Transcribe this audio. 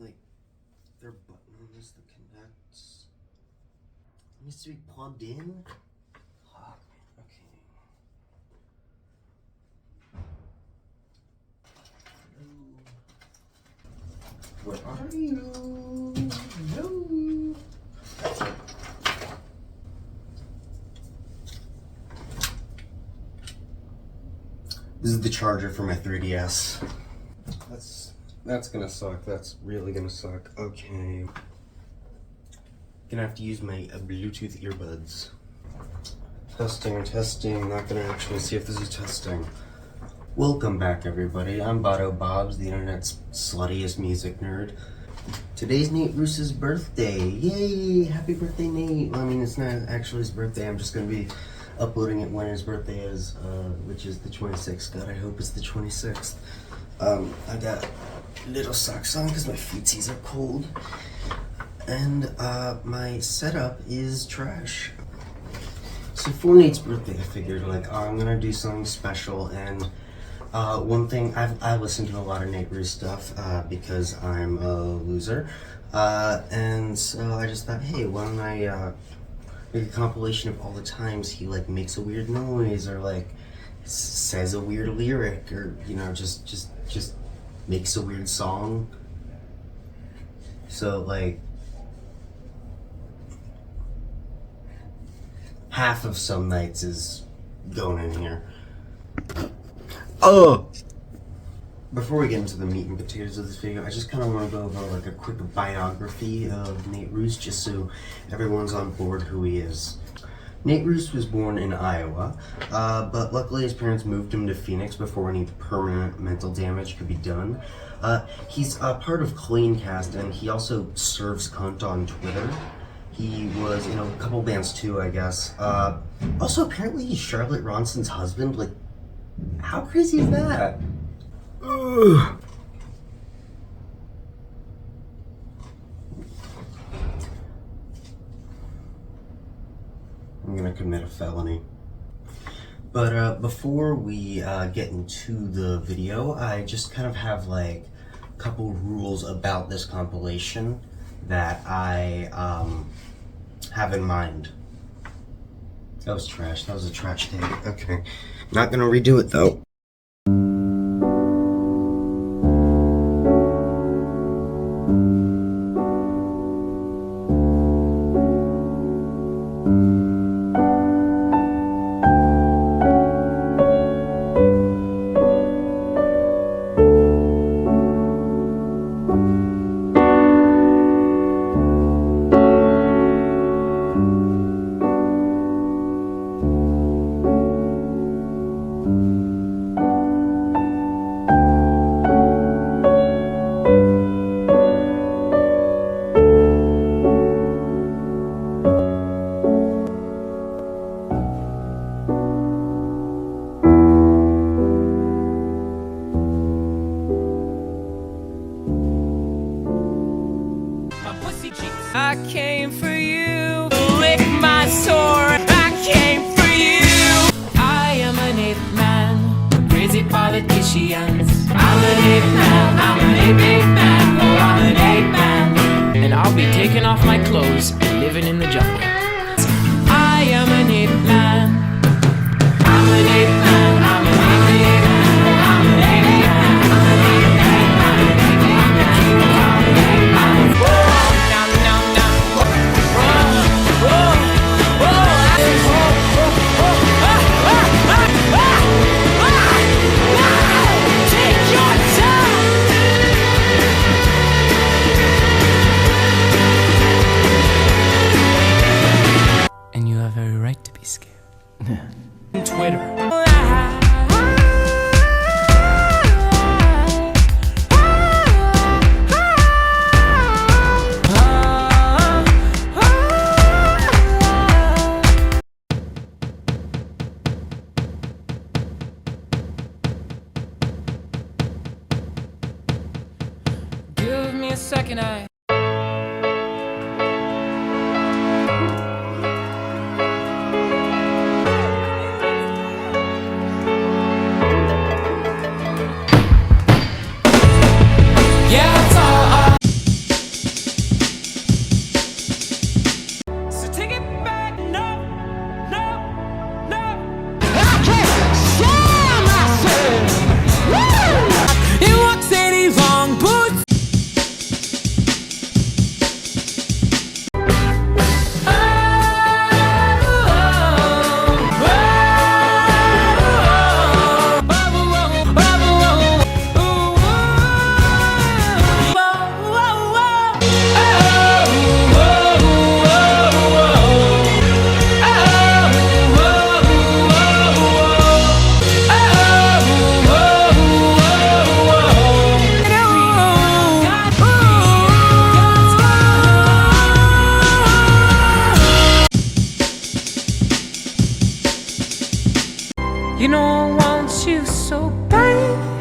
like, their button on this that connects. It needs to be plugged in. Oh, okay. Where are you? No. That's it. This is the charger for my 3DS. That's gonna suck. That's really gonna suck. Okay. Gonna have to use my Bluetooth earbuds. Testing. Not gonna actually see if this is testing. Welcome back, everybody. I'm Bado Bobs, the internet's sluttiest music nerd. Today's Nate Ruess's birthday. Yay! Happy birthday, Nate. Well, I mean, it's not actually his birthday. I'm just gonna be uploading it when his birthday is, which is the 26th. God, I hope it's the 26th. I got little socks on because my feetsies are cold. And, my setup is trash. So for Nate's birthday, I figured, like, I'm gonna do something special, and, one thing, I listened to a lot of Nate Ruess stuff, because I'm a loser, and so I just thought, hey, why don't I, make a compilation of all the times he, like, makes a weird noise, or, like, says a weird lyric, or, you know, just makes a weird song. So, like, half of some nights is going in here. Oh! Before we get into the meat and potatoes of this video, I just kind of want to go over like a quick biography of Nate Ruess, just so everyone's on board who he is. Nate Ruess was born in Iowa, but luckily his parents moved him to Phoenix before any permanent mental damage could be done. He's part of Cleancast, and he also serves cunt on Twitter. He was in a couple bands too, I guess. Also, apparently he's Charlotte Ronson's husband. Like, how crazy is that? Ugh. I'm gonna commit a felony. But before we get into the video, I just kind of have like a couple rules about this compilation that I have in mind. That was trash. That was a trash take. Okay. Not gonna redo it though. I came for you, lick my sword. I came for you. I am an ape man, crazy politicians. I'm an ape man, I'm an ape man, oh I'm an ape man. And I'll be taking off my clothes and living in the jungle. I am an ape man. I'm an ape man, I'm an ape man, oh I'm an ape man. I'm an ape man, I'm an ape man, I'm a king, I'm an ape man. And you have every right to be scared. Twitter. Give me a second, yeah, that's all. You know I want you so bad.